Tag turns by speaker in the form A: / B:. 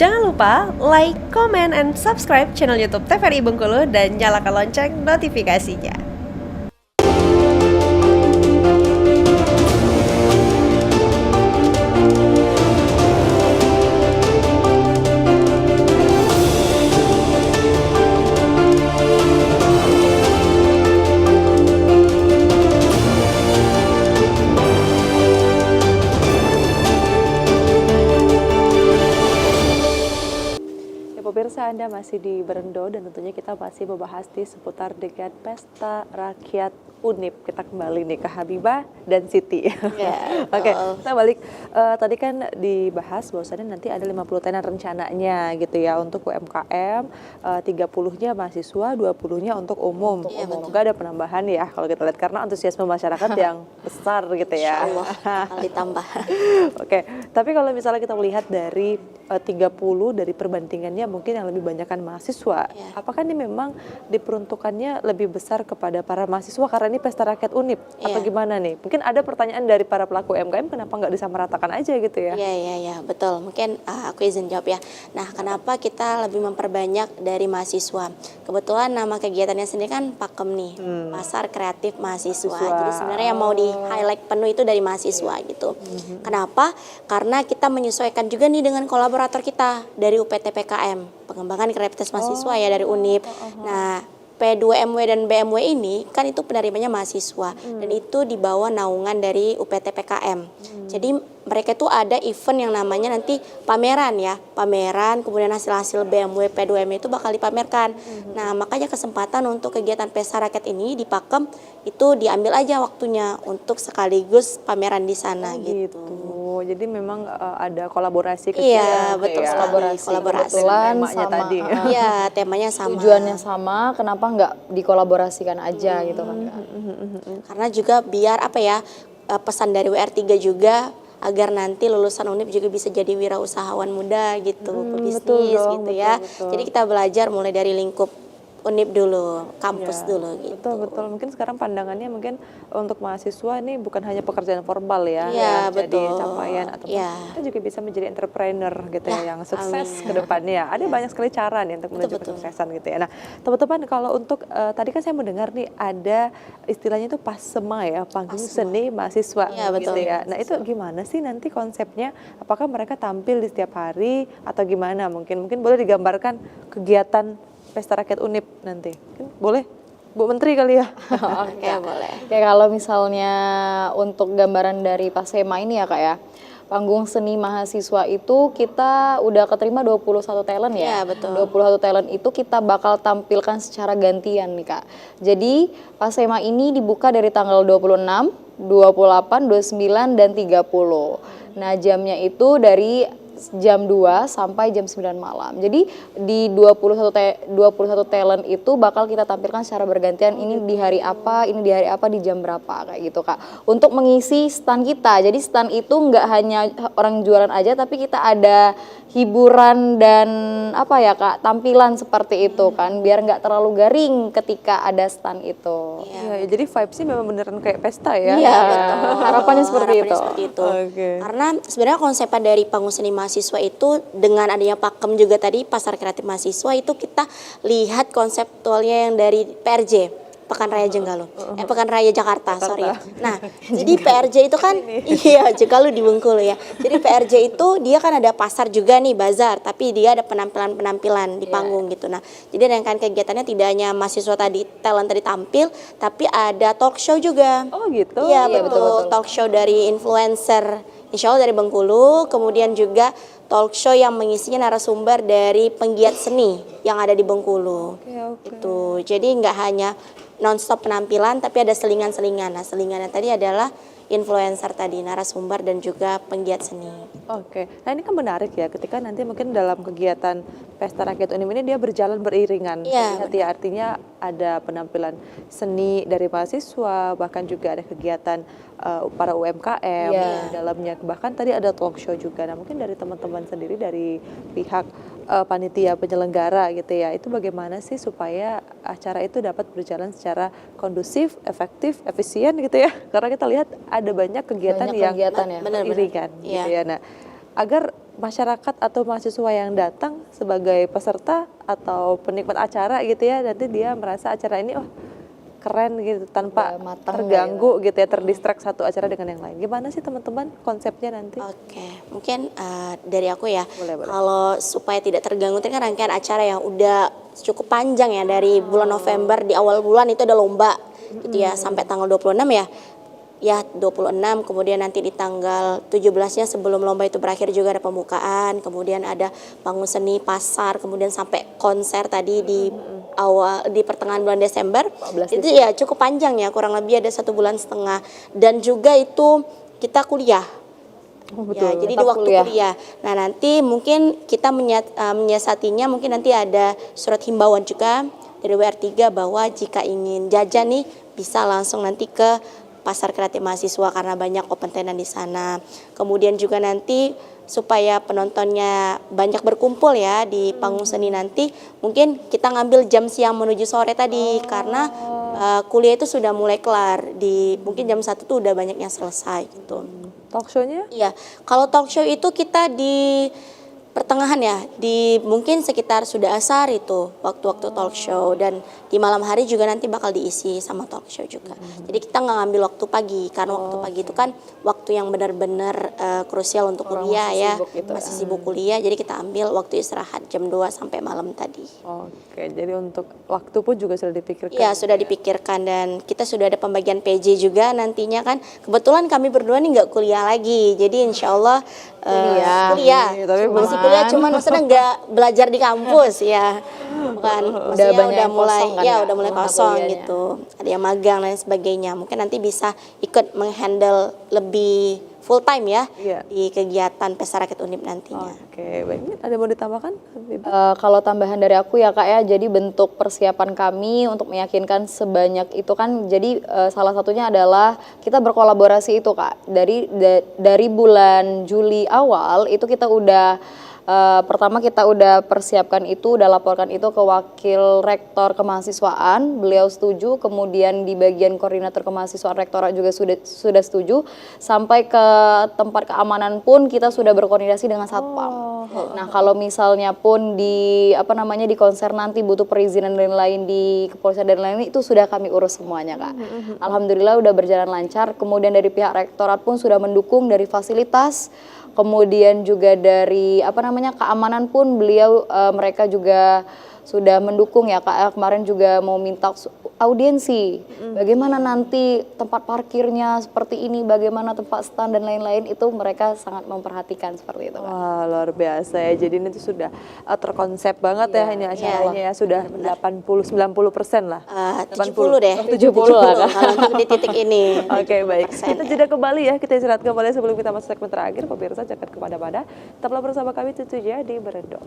A: Jangan lupa like, comment, and subscribe channel YouTube TVRI Bengkulu dan nyalakan lonceng notifikasinya.
B: Pemirsa, Anda masih di Berendo dan tentunya kita masih membahas di seputar dengan Pesta Rakyat UNIP. Kita kembali nih ke Habibah dan Siti.
C: Ya,
B: Oke, kita balik. Tadi kan dibahas bahwasannya nanti ada 50 tenan rencananya gitu ya untuk UMKM, 30-nya mahasiswa, 20-nya untuk umum.
C: Ya,
B: Semoga ada penambahan ya kalau kita lihat karena antusiasme masyarakat yang besar gitu ya.
C: Insya Allah bakal ditambah.
B: Oke, tapi kalau misalnya kita melihat dari 30 dari perbandingannya mungkin yang lebih banyak kan mahasiswa.
C: Ya.
B: Apakah ini memang diperuntukannya lebih besar kepada para mahasiswa karena ini pesta rakyat UNIP atau gimana nih? Mungkin ada pertanyaan dari para pelaku UMKM kenapa nggak disamaratakan aja gitu ya?
C: Iya, betul. Mungkin aku izin jawab ya. Nah, kenapa kita lebih memperbanyak dari mahasiswa? Kebetulan nama kegiatannya sendiri kan Pakem nih, Pasar Kreatif Mahasiswa. Jadi sebenarnya yang mau di-highlight penuh itu dari mahasiswa gitu. Kenapa? Karena kita menyesuaikan juga nih dengan kolaborator kita dari UPT PKM, Pengembangan Kreativitas Mahasiswa ya dari UNIP. Nah, P2MW dan BMW ini kan itu penerimanya mahasiswa dan itu di bawah naungan dari UPT PKM. Jadi mereka itu ada event yang namanya nanti pameran ya, pameran kemudian hasil-hasil BMW P2MW itu bakal dipamerkan. Nah, makanya kesempatan untuk kegiatan pesta rakyat ini di Pakem itu diambil aja waktunya untuk sekaligus pameran di sana gitu.
B: Jadi memang ada kolaborasi kecil.
C: Iya, betul sekali. Kolaborasi.
B: Temanya
D: sama,
B: tadi.
C: Iya, temanya sama.
D: Tujuannya sama, kenapa nggak dikolaborasikan aja gitu kan Kak?
C: Karena juga biar apa ya, pesan dari WR3 juga agar nanti lulusan UNIP juga bisa jadi wirausahawan muda gitu, pebisnis gitu ya. Jadi kita belajar mulai dari lingkup UNIP dulu, kampus dulu gitu.
B: Betul. Mungkin sekarang pandangannya mungkin untuk mahasiswa ini bukan hanya pekerjaan formal ya,
C: Iya,
B: jadi
C: betul.
B: capaian atau kita juga bisa menjadi entrepreneur gitu ya, yang sukses
C: amin.
B: ke depannya. Ada banyak sekali cara nih untuk menuju kesuksesan gitu ya. Nah, teman-teman kalau untuk tadi kan saya mendengar nih ada istilahnya itu PASEMA ya, panggung seni mahasiswa
C: Iya,
B: gitu
C: betul.
B: ya. Nah, itu gimana sih nanti konsepnya? Apakah mereka tampil di setiap hari atau gimana? Mungkin boleh digambarkan kegiatan Pesta Rakyat UNIP nanti. Boleh? Bu Menteri kali ya?
C: Oke, boleh.
D: Kayak kalau misalnya untuk gambaran dari PASEMA ini ya Kak ya, panggung seni mahasiswa itu kita udah keterima 21 talent ya.
C: Iya, betul.
D: 21 talent itu kita bakal tampilkan secara gantian nih Kak. Jadi PASEMA ini dibuka dari tanggal 26, 28, 29, dan 30. Nah jamnya itu dari jam 2 sampai jam 9 malam. Jadi di 21 talent itu bakal kita tampilkan secara bergantian, ini di hari apa, ini di hari apa, di jam berapa kayak gitu Kak. Untuk mengisi stand kita. Jadi stand itu nggak hanya orang jualan aja tapi kita ada hiburan dan apa ya Kak, tampilan seperti itu kan biar nggak terlalu garing ketika ada stand itu.
B: Iya, jadi vibes-nya memang beneran kayak pesta ya.
C: Iya, betul.
D: Harapannya seperti itu.
B: Oke.
C: Karena sebenarnya konsep dari panggung seni mahasiswa itu dengan adanya Pakem juga tadi Pasar Kreatif Mahasiswa itu kita lihat konseptualnya yang dari PRJ. Pekan Raya Jenggalo, Pekan Raya Jakarta, sorry. Nah, jadi PRJ itu kan, iya Jenggalo di Bengkulu ya. Jadi PRJ itu dia kan ada pasar juga nih, bazar, tapi dia ada penampilan-penampilan di panggung gitu. Nah, jadi rangkaian kegiatannya tidak hanya mahasiswa tadi, talent tadi tampil, tapi ada talk show juga.
B: Oh gitu?
C: Iya, betul. Talk show dari influencer, insya Allah dari Bengkulu, kemudian juga talk show yang mengisinya narasumber dari penggiat seni yang ada di Bengkulu.
B: Oke.
C: Itu. Jadi nggak hanya nonstop penampilan tapi ada selingan-selingan. Nah, selingannya tadi adalah influencer tadi, narasumber dan juga penggiat seni.
B: Oke. Nah, ini kan menarik ya ketika nanti mungkin dalam kegiatan Pesta Rakyat UNIP ini dia berjalan beriringan.
C: Iya,
B: Berarti artinya ada penampilan seni dari mahasiswa, bahkan juga ada kegiatan para UMKM di dalamnya. Bahkan tadi ada talk show juga. Nah, mungkin dari teman-teman sendiri dari pihak panitia penyelenggara gitu ya, itu bagaimana sih supaya acara itu dapat berjalan secara kondusif, efektif, efisien gitu ya? Karena kita lihat ada banyak kegiatan yang
D: kegiatan ya.
B: beriringan gitu ya. Nah, agar masyarakat atau mahasiswa yang datang sebagai peserta atau penikmat acara gitu ya, nanti dia merasa acara ini keren gitu tanpa
D: Udah matang
B: terganggu gitu ya, terdistrak satu acara dengan yang lain. Gimana sih teman-teman konsepnya nanti?
C: Oke, mungkin dari aku ya,
B: Boleh.
C: kalau supaya tidak terganggu, itu kan rangkaian acara yang udah cukup panjang ya, dari bulan November, di awal bulan itu ada lomba gitu ya, sampai tanggal 26 ya 26, kemudian nanti di tanggal 17-nya sebelum lomba itu berakhir juga ada pembukaan, kemudian ada panggung seni, pasar, kemudian sampai konser tadi di pertengahan bulan Desember.
D: 14
C: Itu ya cukup panjang ya, kurang lebih ada 1,5 bulan. Dan juga itu kita kuliah.
B: Betul.
C: Ya, jadi di
D: Tetap
C: waktu kuliah. Nah, nanti mungkin kita menyiasatinya, mungkin nanti ada surat himbauan juga dari WR3 bahwa jika ingin jajan nih bisa langsung nanti ke Pasar Kreatif Mahasiswa karena banyak open tenan di sana. Kemudian juga nanti supaya penontonnya banyak berkumpul ya di panggung seni nanti, mungkin kita ngambil jam siang menuju sore tadi karena kuliah itu sudah mulai kelar, mungkin jam 1 tuh udah banyak yang selesai gitu.
B: Talk show-nya?
C: Iya, kalau talk show itu kita di pertengahan ya, di mungkin sekitar sudah asar itu waktu-waktu talk show, dan di malam hari juga nanti bakal diisi sama talk show juga. Jadi kita nggak ngambil waktu pagi karena waktu pagi itu kan waktu yang benar-benar krusial untuk kuliah ya, masih sibuk kuliah, jadi kita ambil waktu istirahat jam 2 sampai malam tadi.
B: Oke, jadi untuk waktu pun juga sudah dipikirkan.
C: Iya, sudah dipikirkan, dan kita sudah ada pembagian PJ juga nantinya kan. Kebetulan kami berdua nih nggak kuliah lagi, jadi insya Allah kuliah.
B: Iya, tapi
C: Masih kuliah, cuman maksudnya nggak belajar di kampus ya, bukan. Maksudnya
D: banyak
C: udah
D: yang
C: mulai
D: kosong kan
C: ya,
D: ya,
C: udah mulai
D: mata
C: kosong
D: kuliahnya.
C: gitu. Ada yang magang dan sebagainya. Mungkin nanti bisa ikut menghandle lebih full time ya
B: Iya.
C: di kegiatan Pesta Rakyat Undip nantinya.
B: Oke, baik. Ada mau ditambahkan?
D: Kalau tambahan dari aku ya Kak ya, jadi bentuk persiapan kami untuk meyakinkan sebanyak itu kan, jadi salah satunya adalah kita berkolaborasi itu Kak. Dari bulan Juli awal itu kita udah pertama kita udah persiapkan itu, udah laporkan itu ke Wakil Rektor Kemahasiswaan, beliau setuju, kemudian di bagian koordinator kemahasiswaan rektorat juga sudah setuju, sampai ke tempat keamanan pun kita sudah berkoordinasi dengan Satpam. Nah, kalau misalnya pun di di konser nanti butuh perizinan dan lain-lain di kepolisian dan lain-lain, itu sudah kami urus semuanya Kak. Alhamdulillah udah berjalan lancar. Kemudian dari pihak rektorat pun sudah mendukung dari fasilitas, kemudian juga dari keamanan pun beliau mereka juga sudah mendukung ya Kak. Kemarin juga mau minta audiensi, bagaimana nanti tempat parkirnya seperti ini, bagaimana tempat stand dan lain-lain, itu mereka sangat memperhatikan seperti itu Kak.
B: Wah, luar biasa ya. Jadi ini tuh sudah terkonsep banget ya ini acaranya ya. Sudah 80-90% lah.
C: 70 deh.
B: 70 lah Kak.
C: Kalau untuk di titik ini.
B: Oke, baik.
C: 70%
B: Kita
C: ya.
B: jeda kembali ya. Kita istirahat kembali sebelum kita masuk segmen terakhir. Pemirsa, jangan kemana-mana. Tetaplah bersama kami tentunya di Berendo.